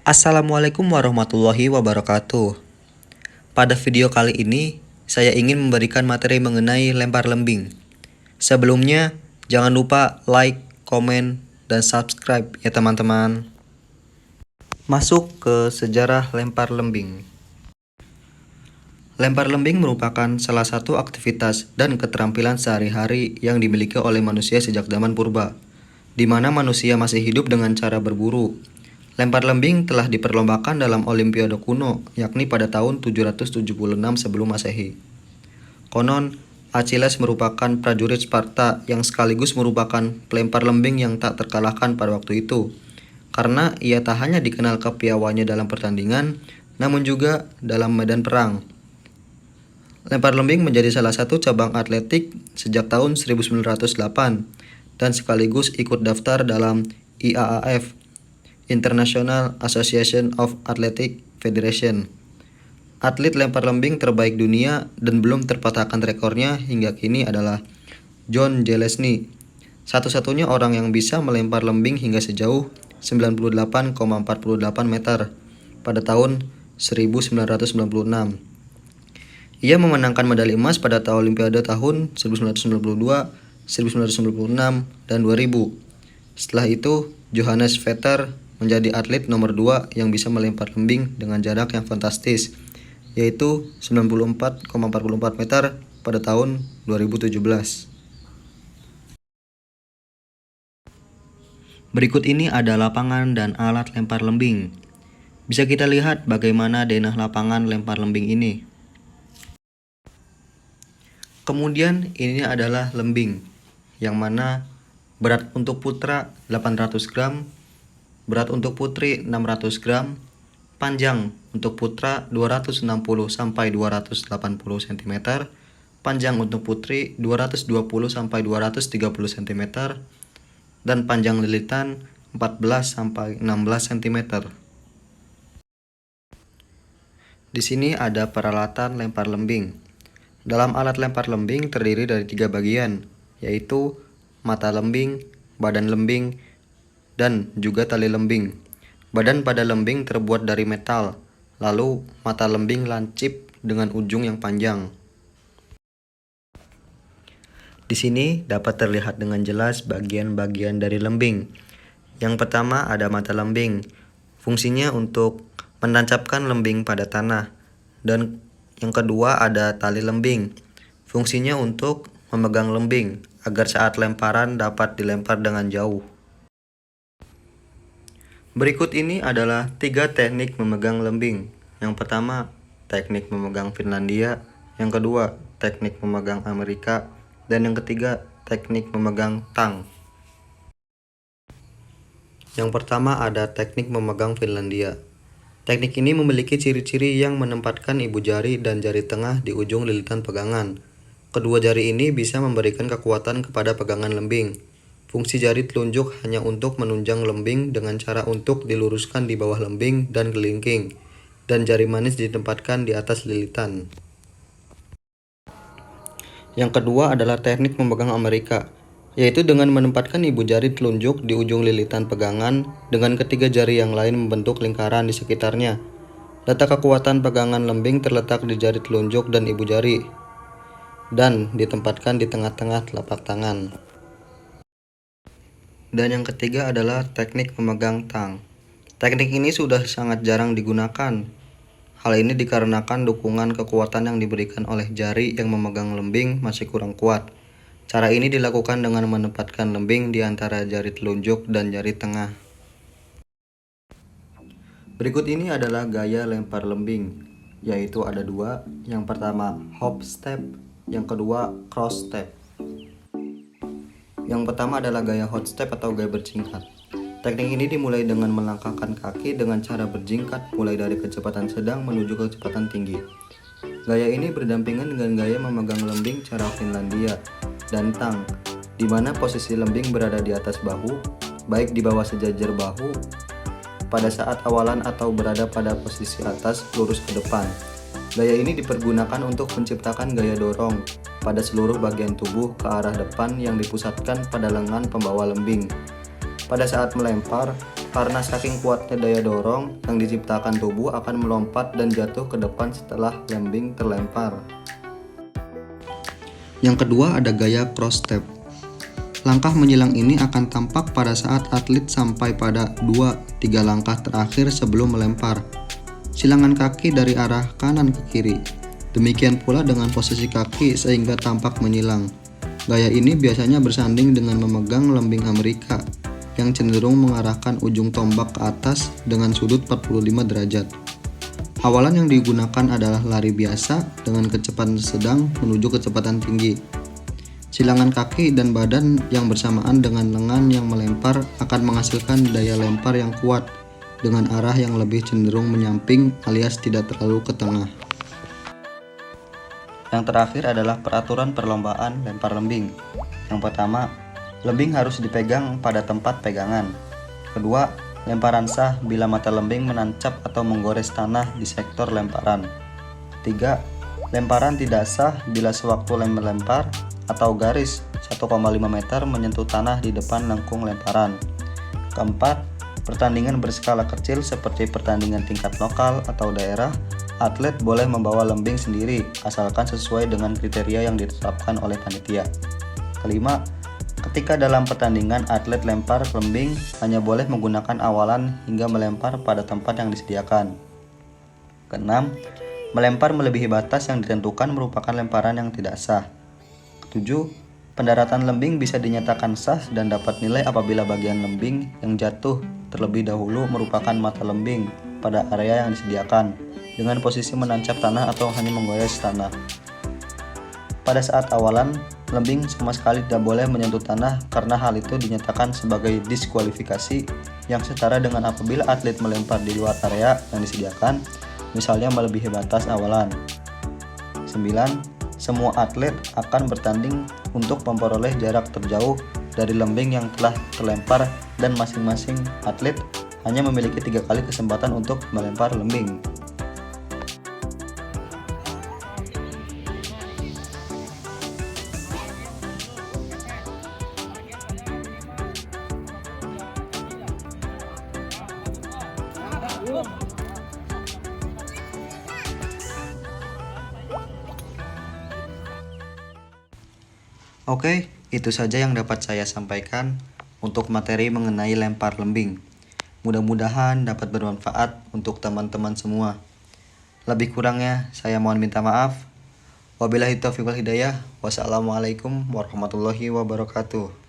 Assalamualaikum warahmatullahi wabarakatuh. Pada video kali ini, saya ingin memberikan materi mengenai lempar lembing. Sebelumnya, jangan lupa like, komen, dan subscribe ya teman-teman. Masuk ke sejarah lempar lembing. Lempar lembing merupakan salah satu aktivitas dan keterampilan sehari-hari yang dimiliki oleh manusia sejak zaman purba, di mana manusia masih hidup dengan cara berburu. Lempar lembing telah diperlombakan dalam Olimpiade kuno, yakni pada tahun 776 sebelum Masehi. Konon, Achilles merupakan prajurit Sparta yang sekaligus merupakan pelempar lembing yang tak terkalahkan pada waktu itu, karena ia tak hanya dikenal kepiawaiannya dalam pertandingan, namun juga dalam medan perang. Lempar lembing menjadi salah satu cabang atletik sejak tahun 1908 dan sekaligus ikut daftar dalam IAAF, International Association of Athletic Federation. Atlet lempar lembing terbaik dunia dan belum terpatahkan rekornya hingga kini adalah John Zelensky, satu-satunya orang yang bisa melempar lembing hingga sejauh 98,48 meter pada tahun 1996. Ia memenangkan medali emas pada Olimpiade tahun 1992, 1996, dan 2000. Setelah itu, Johannes Vetter menjadi atlet nomor 2 yang bisa melempar lembing dengan jarak yang fantastis, yaitu 94,44 meter pada tahun 2017. Berikut ini ada lapangan dan alat lempar lembing. Bisa kita lihat bagaimana denah lapangan lempar lembing ini. Kemudian ini adalah lembing, yang mana berat untuk putra 800 gram, berat untuk putri 600 gram, panjang untuk putra 260 sampai 280 cm, panjang untuk putri 220 sampai 230 cm, dan panjang lilitan 14 sampai 16 cm. Di sini ada peralatan lempar lembing. Dalam alat lempar lembing terdiri dari 3 bagian, yaitu mata lembing, badan lembing, dan juga tali lembing. Badan pada lembing terbuat dari metal, lalu mata lembing lancip dengan ujung yang panjang. Di sini dapat terlihat dengan jelas bagian-bagian dari lembing. Yang pertama ada mata lembing. Fungsinya untuk menancapkan lembing pada tanah. Dan yang kedua ada tali lembing. Fungsinya untuk memegang lembing agar saat lemparan dapat dilempar dengan jauh. Berikut ini adalah 3 teknik memegang lembing. Yang pertama, teknik memegang Finlandia. Yang kedua, teknik memegang Amerika. Dan yang ketiga, teknik memegang tang. Yang pertama ada teknik memegang Finlandia. Teknik ini memiliki ciri-ciri yang menempatkan ibu jari dan jari tengah di ujung lilitan pegangan. Kedua jari ini bisa memberikan kekuatan kepada pegangan lembing. Fungsi jari telunjuk hanya untuk menunjang lembing dengan cara untuk diluruskan di bawah lembing dan kelingking, dan jari manis ditempatkan di atas lilitan. Yang kedua adalah teknik memegang Amerika, yaitu dengan menempatkan ibu jari telunjuk di ujung lilitan pegangan dengan ketiga jari yang lain membentuk lingkaran di sekitarnya. Letak kekuatan pegangan lembing terletak di jari telunjuk dan ibu jari, dan ditempatkan di tengah-tengah telapak tangan. Dan yang ketiga adalah teknik memegang tang. Teknik ini sudah sangat jarang digunakan. Hal ini dikarenakan dukungan kekuatan yang diberikan oleh jari yang memegang lembing masih kurang kuat. Cara ini dilakukan dengan menempatkan lembing di antara jari telunjuk dan jari tengah. Berikut ini adalah gaya lempar lembing, yaitu ada 2. Yang pertama hop step, yang kedua cross step. Yang pertama adalah gaya hop step atau gaya berjingkat. Teknik ini dimulai dengan melangkahkan kaki dengan cara berjingkat mulai dari kecepatan sedang menuju kecepatan tinggi. Gaya ini berdampingan dengan gaya memegang lembing cara Finlandia dan tang, di mana posisi lembing berada di atas bahu, baik di bawah sejajar bahu pada saat awalan atau berada pada posisi atas lurus ke depan. Gaya ini dipergunakan untuk menciptakan gaya dorong pada seluruh bagian tubuh ke arah depan yang dipusatkan pada lengan pembawa lembing. Pada saat melempar, Karena saking kuatnya daya dorong yang diciptakan tubuh akan melompat dan jatuh ke depan setelah lembing terlempar. Yang kedua ada gaya cross step. Langkah menyilang ini akan tampak pada saat atlet sampai pada 2-3 langkah terakhir sebelum melempar. Silangan kaki dari arah kanan ke kiri. Demikian pula dengan posisi kaki sehingga tampak menyilang. Gaya ini biasanya bersanding dengan memegang lembing Amerika yang cenderung mengarahkan ujung tombak ke atas dengan sudut 45 derajat. Awalan yang digunakan adalah lari biasa dengan kecepatan sedang menuju kecepatan tinggi. Silangan kaki dan badan yang bersamaan dengan lengan yang melempar akan menghasilkan daya lempar yang kuat dengan arah yang lebih cenderung menyamping alias tidak terlalu ke tengah. Yang terakhir adalah peraturan perlombaan lempar lembing. Yang pertama, lembing harus dipegang pada tempat pegangan. Kedua, lemparan sah bila mata lembing menancap atau menggores tanah di sektor lemparan. Tiga, lemparan tidak sah bila sewaktu melempar atau garis 1,5 meter menyentuh tanah di depan lengkung lemparan. Keempat, pertandingan berskala kecil seperti pertandingan tingkat lokal atau daerah, atlet boleh membawa lembing sendiri asalkan sesuai dengan kriteria yang ditetapkan oleh panitia. Kelima, ketika dalam pertandingan atlet lempar lembing hanya boleh menggunakan awalan hingga melempar pada tempat yang disediakan. Keenam, melempar melebihi batas yang ditentukan merupakan lemparan yang tidak sah. Ketujuh, pendaratan lembing bisa dinyatakan sah dan dapat nilai apabila bagian lembing yang jatuh terlebih dahulu merupakan mata lembing pada area yang disediakan dengan posisi menancap tanah atau hanya menggores tanah. Pada saat awalan, lembing sama sekali tidak boleh menyentuh tanah karena hal itu dinyatakan sebagai diskualifikasi yang setara dengan apabila atlet melempar di luar area yang disediakan, misalnya melebihi batas awalan. 9. Semua atlet akan bertanding untuk memperoleh jarak terjauh dari lembing yang telah terlempar dan masing-masing atlet hanya memiliki 3 kali kesempatan untuk melempar lembing. Oke, itu saja yang dapat saya sampaikan untuk materi mengenai lempar lembing. Mudah-mudahan dapat bermanfaat untuk teman-teman semua. Lebih kurangnya saya mohon minta maaf. Wabillahi taufiq wal hidayah. Wassalamualaikum warahmatullahi wabarakatuh.